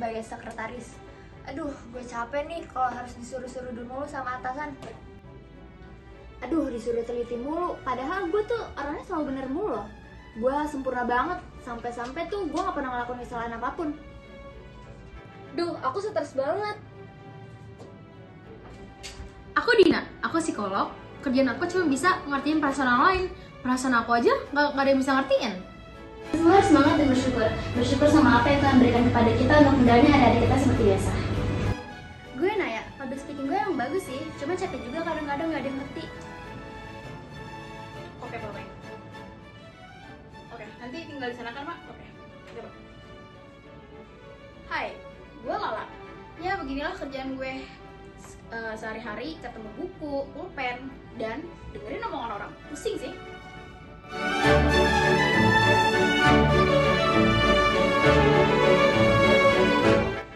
sebagai sekretaris. Aduh, gue capek nih kalau harus disuruh-suruh dulu sama atasan. Aduh, disuruh teliti mulu. Padahal gue tuh orangnya selalu bener mulu loh. Gue sempurna banget. Sampai-sampai tuh gue gak pernah ngelakuin kesalahan apapun. Duh, aku stres banget. Aku Dina, aku psikolog. Kerjaan aku cuma bisa ngertiin perasaan orang lain. Perasaan aku aja nggak ada yang bisa ngertiin. Semua harus semangat dan bersyukur sama apa yang Tuhan berikan kepada kita untuk menjalani hari-hari kita seperti biasa. Gue Naya, public speaking gue yang bagus sih. Cuma capek juga kadang-kadang gak ada yang ngerti. Oke, Pak. Oke, nanti tinggal di sana kan, Mak? Oke. Coba. Hai, gue Lala. Ya, beginilah kerjaan gue. Sehari-hari ketemu buku, pulpen, dan dengerin omongan orang. Pusing sih.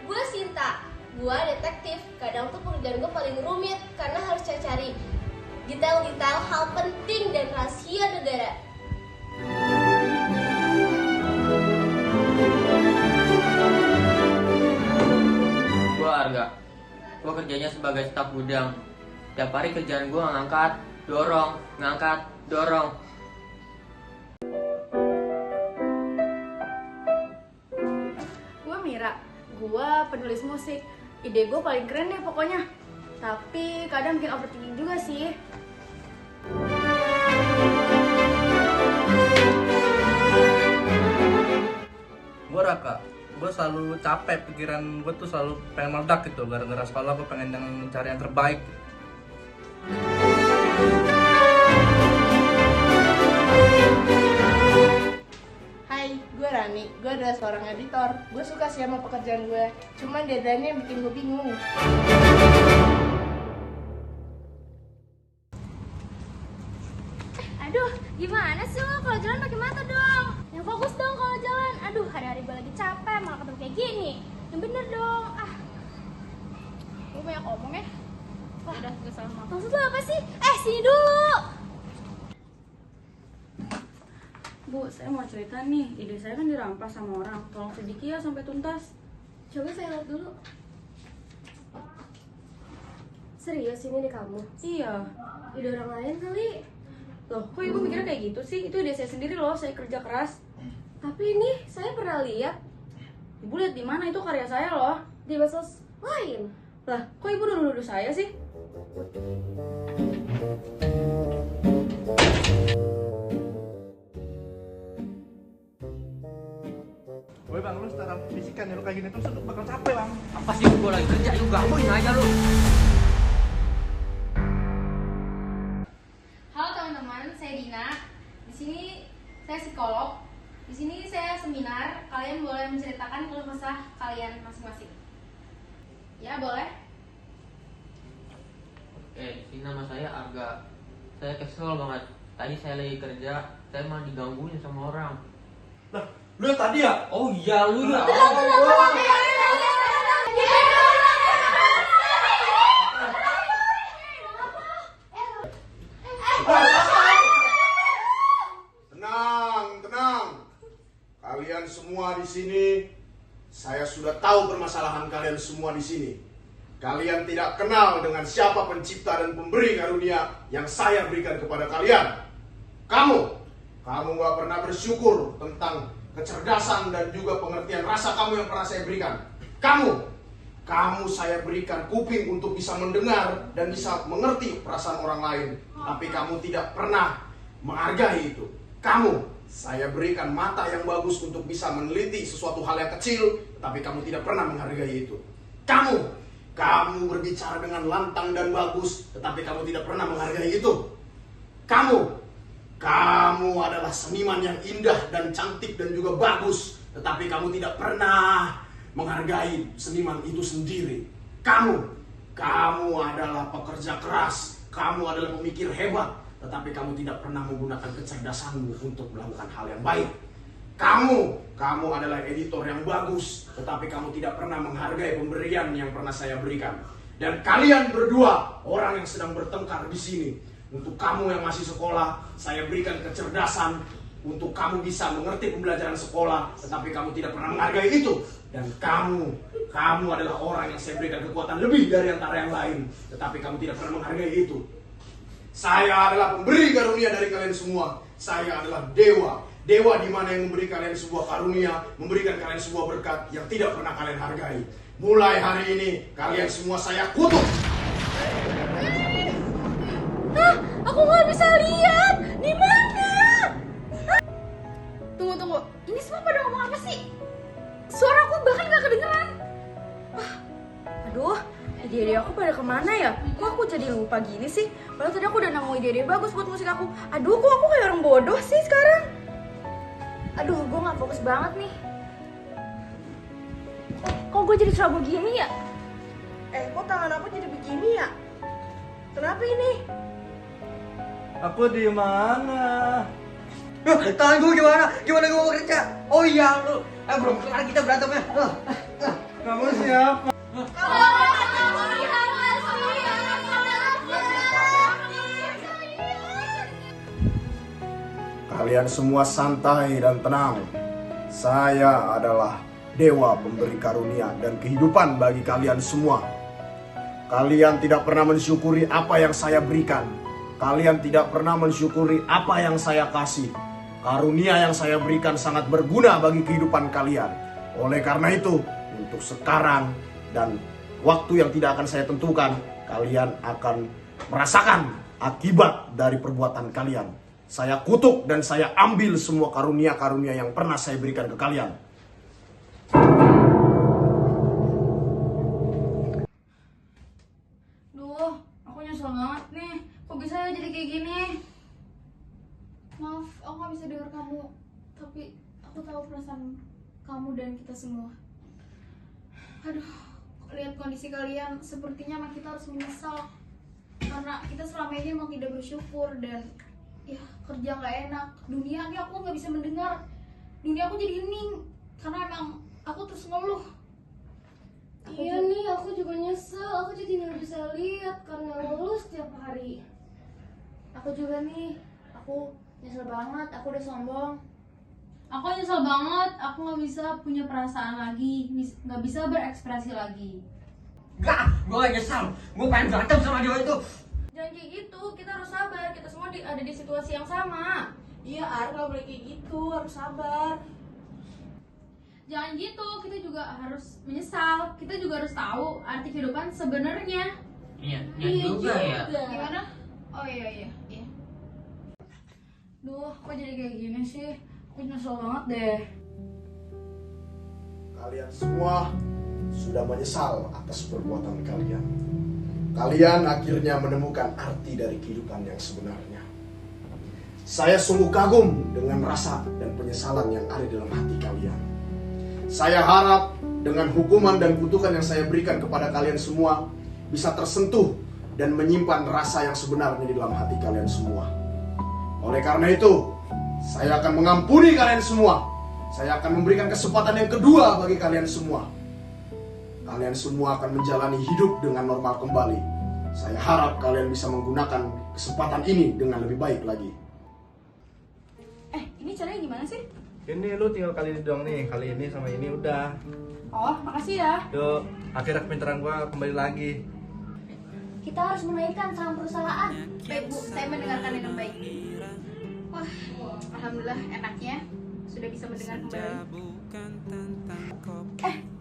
Gue Sinta, gue detektif. Kadang tuh pekerjaan gue paling rumit karena harus cari detail-detail hal penting dan rahasia negara. Gue Arga. Gue kerjanya sebagai staf gudang. Tiap hari kerjaan gue ngangkat, dorong, ngangkat, dorong. Gue Mira, gue penulis musik. Ide gue paling keren deh pokoknya. Tapi kadang bikin overthinking juga sih. Gue Raka, gue selalu capek, pikiran gue tuh selalu pengen meledak gitu. Gara-gara sekolah gue pengen yang cari yang terbaik. Hai, gue Rani. Gue adalah seorang editor. Gue suka sih sama pekerjaan gue. Cuman deadline-nya yang bikin gue bingung. Aduh, gimana sih lo kalau jalan pakai mata dong? Yang fokus dong kalau jalan. Aduh, hari-hari gue lagi capek malah ketemu kayak gini. Yang bener dong. Gue banyak omong ya. Udah, gak salah maaf. Maksud lo apa sih? Sini dulu. Bu, saya mau cerita nih. Ide saya kan dirampas sama orang. Tolong sedikit ya sampai tuntas. Coba saya lihat dulu. Serius ini di kamu? Iya. Ide orang lain kali. Loh, kok ibu mikirnya kayak gitu sih? Itu ide saya sendiri loh, saya kerja keras. Tapi ini saya pernah lihat Ibu lihat di mana, itu karya saya loh. di medsos lain. Lah, kok ibu nuduh saya sih? Gue bang, lu secara fisik kan, lu kayak gini terus lu bakal capek bang. Apa sih gue lagi kerja juga? Gangguin aja lu. Halo teman-teman, saya Dina. Di sini saya psikolog. Di sini saya seminar. Kalian boleh menceritakan keluh kesah kalian masing-masing. Ya, boleh. Ini nama saya Arga. Saya kesel banget. Tadi saya lagi kerja, saya malah digangguin sama orang. Lah, lu yang tadi ya? Oh iya, lu ya. Tenang. Kalian semua di sini, saya sudah tahu permasalahan kalian semua di sini. Kalian tidak kenal dengan siapa pencipta dan pemberi karunia yang saya berikan kepada kalian. Kamu gak pernah bersyukur tentang kecerdasan dan juga pengertian rasa kamu yang pernah saya berikan. Kamu saya berikan kuping untuk bisa mendengar dan bisa mengerti perasaan orang lain. Tapi kamu tidak pernah menghargai itu. Saya berikan mata yang bagus untuk bisa meneliti sesuatu hal yang kecil, tapi kamu tidak pernah menghargai itu. Kamu berbicara dengan lantang dan bagus, tetapi kamu tidak pernah menghargai itu. Kamu adalah seniman yang indah dan cantik dan juga bagus, tetapi kamu tidak pernah menghargai seniman itu sendiri. Kamu adalah pekerja keras, kamu adalah pemikir hebat, tetapi kamu tidak pernah menggunakan kecerdasanmu untuk melakukan hal yang baik. Kamu adalah editor yang bagus, tetapi kamu tidak pernah menghargai pemberian yang pernah saya berikan. Dan kalian berdua, orang yang sedang bertengkar di sini. Untuk kamu yang masih sekolah, saya berikan kecerdasan. untuk kamu bisa mengerti pembelajaran sekolah, tetapi kamu tidak pernah menghargai itu. Dan kamu adalah orang yang saya berikan kekuatan lebih dari antara yang lain, tetapi kamu tidak pernah menghargai itu. Saya adalah pemberi karunia dari kalian semua. Saya adalah dewa. Dewa di mana yang memberi kalian sebuah karunia, memberikan kalian sebuah berkat yang tidak pernah kalian hargai. Mulai hari ini, kalian semua saya kutuk. Aku nggak bisa lihat. Di mana? Tunggu. Ini semua pada ngomong apa sih? Suara aku bahkan nggak kedengeran. Aduh, ide-ide aku pada kemana ya? Kok aku jadi lupa gini sih? Padahal tadi aku udah nemu ide-ide bagus buat musik aku. Aduh, kok aku kayak orang bodoh sih sekarang? Aduh, gue gak fokus banget nih. Kok gue jadi serabut gini ya? Kok tangan aku jadi begini ya? Kenapa ini? Aku di mana? Tangan gue gimana? Gimana gue mau kerja? Oh iya lu. Belum kelar kita berantemnya. Kamu siapa? Kalian semua santai dan tenang. Saya adalah dewa pemberi karunia dan kehidupan bagi kalian semua. Kalian tidak pernah mensyukuri apa yang saya berikan. Kalian tidak pernah mensyukuri apa yang saya kasih. Karunia yang saya berikan sangat berguna bagi kehidupan kalian. Oleh karena itu, untuk sekarang dan waktu yang tidak akan saya tentukan, kalian akan merasakan akibat dari perbuatan kalian. Saya kutuk dan saya ambil semua karunia-karunia yang pernah saya berikan ke kalian. Duh, aku nyesel banget nih. Kok bisa ya jadi kayak gini? Maaf, aku gak bisa dengar kamu. Tapi aku tahu perasaan kamu dan kita semua. Aduh, lihat kondisi kalian, sepertinya emang kita harus menyesal. Karena kita selama ini emang tidak bersyukur dan ya kerja gak enak. Dunia ini aku gak bisa mendengar. Dunia aku jadi hening karena emang aku terus ngeluh. Iya nih, aku juga nyesel. Aku jadi nggak bisa lihat karena ngeluh setiap hari. Aku juga nih, aku nyesel banget, aku udah sombong. Aku nyesel banget, aku nggak bisa punya perasaan lagi, nggak bisa berekspresi lagi. Enggak, gue gak nyesal. Gue pengen berantem sama dia itu. Jangan kayak gitu, kita harus sabar. Kita semua ada di situasi yang sama. Iya, Ar, nggak boleh kayak gitu. Harus sabar. Jangan gitu, kita juga harus menyesal. Kita juga harus tahu arti kehidupan sebenarnya. Iya juga ya. Gimana? Oh iya. Duh, kok jadi kayak gini sih? Aku nyesel banget deh. Kalian semua sudah menyesal atas perbuatan kalian. Kalian akhirnya menemukan arti dari kehidupan yang sebenarnya. Saya sungguh kagum dengan rasa dan penyesalan yang ada dalam hati kalian. Saya harap dengan hukuman dan kutukan yang saya berikan kepada kalian semua bisa tersentuh dan menyimpan rasa yang sebenarnya di dalam hati kalian semua. Oleh karena itu, saya akan mengampuni kalian semua. Saya akan memberikan kesempatan yang kedua bagi kalian semua. Kalian semua akan menjalani hidup dengan normal kembali. Saya harap kalian bisa menggunakan kesempatan ini dengan lebih baik lagi. Ini caranya gimana sih? Ini lu tinggal kali ini doang nih. Kali ini sama ini udah. Oh, makasih ya. Yuk, akhirnya kepintaran gua kembali lagi. Kita harus menaikkan saham perusahaan. Baik Bu, saya mendengarkan dengan baik. Wah, alhamdulillah enaknya sudah bisa mendengar kembali.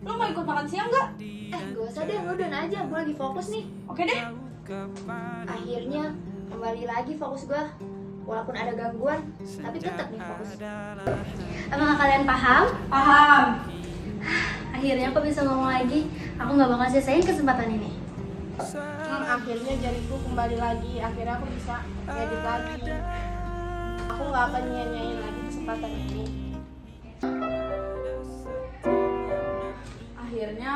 Lu mau ikut makan siang nggak? Gak usah deh, lu dan aja, gue lagi fokus nih. Oke deh. Akhirnya kembali lagi fokus gue. Walaupun ada gangguan, tapi tetap nih fokus. Apakah kalian paham? Paham. Akhirnya aku bisa ngomong lagi. Aku nggak bakal sisain kesempatan ini. Akhirnya jariku kembali lagi. Akhirnya aku bisa ngedit lagi. Aku nggak akan nyanyain lagi kesempatan ini. Akhirnya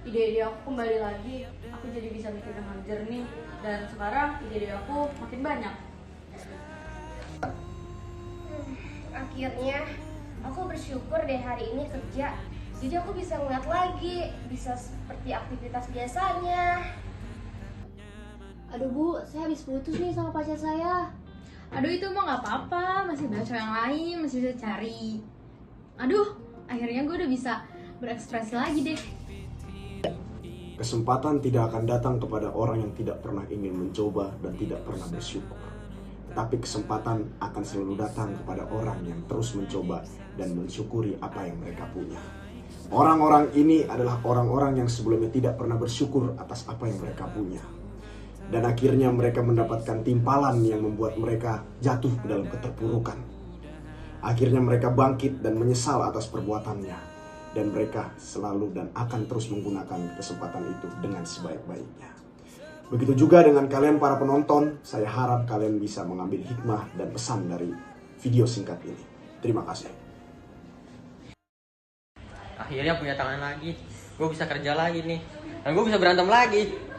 ide-ide aku kembali lagi. Aku jadi bisa mikir dengan jernih. Dan sekarang ide-ide aku makin banyak. Akhirnya aku bersyukur deh hari ini kerja. Jadi aku bisa ngeliat lagi, bisa seperti aktivitas biasanya. Aduh Bu, saya habis putus nih sama pacar saya. Aduh itu mah nggak apa-apa, masih banyak cowok yang lain, masih bisa cari. Aduh, akhirnya gue udah bisa berekspresi lagi deh. Kesempatan tidak akan datang kepada orang yang tidak pernah ingin mencoba dan tidak pernah bersyukur. Tetapi kesempatan akan selalu datang kepada orang yang terus mencoba dan mensyukuri apa yang mereka punya. Orang-orang ini adalah orang-orang yang sebelumnya tidak pernah bersyukur atas apa yang mereka punya. Dan akhirnya mereka mendapatkan timpalan yang membuat mereka jatuh ke dalam keterpurukan. Akhirnya mereka bangkit dan menyesal atas perbuatannya. Dan mereka selalu dan akan terus menggunakan kesempatan itu dengan sebaik-baiknya. Begitu juga dengan kalian para penonton, saya harap kalian bisa mengambil hikmah dan pesan dari video singkat ini. Terima kasih. Akhirnya punya tangan lagi, gue bisa kerja lagi nih, dan gue bisa berantem lagi.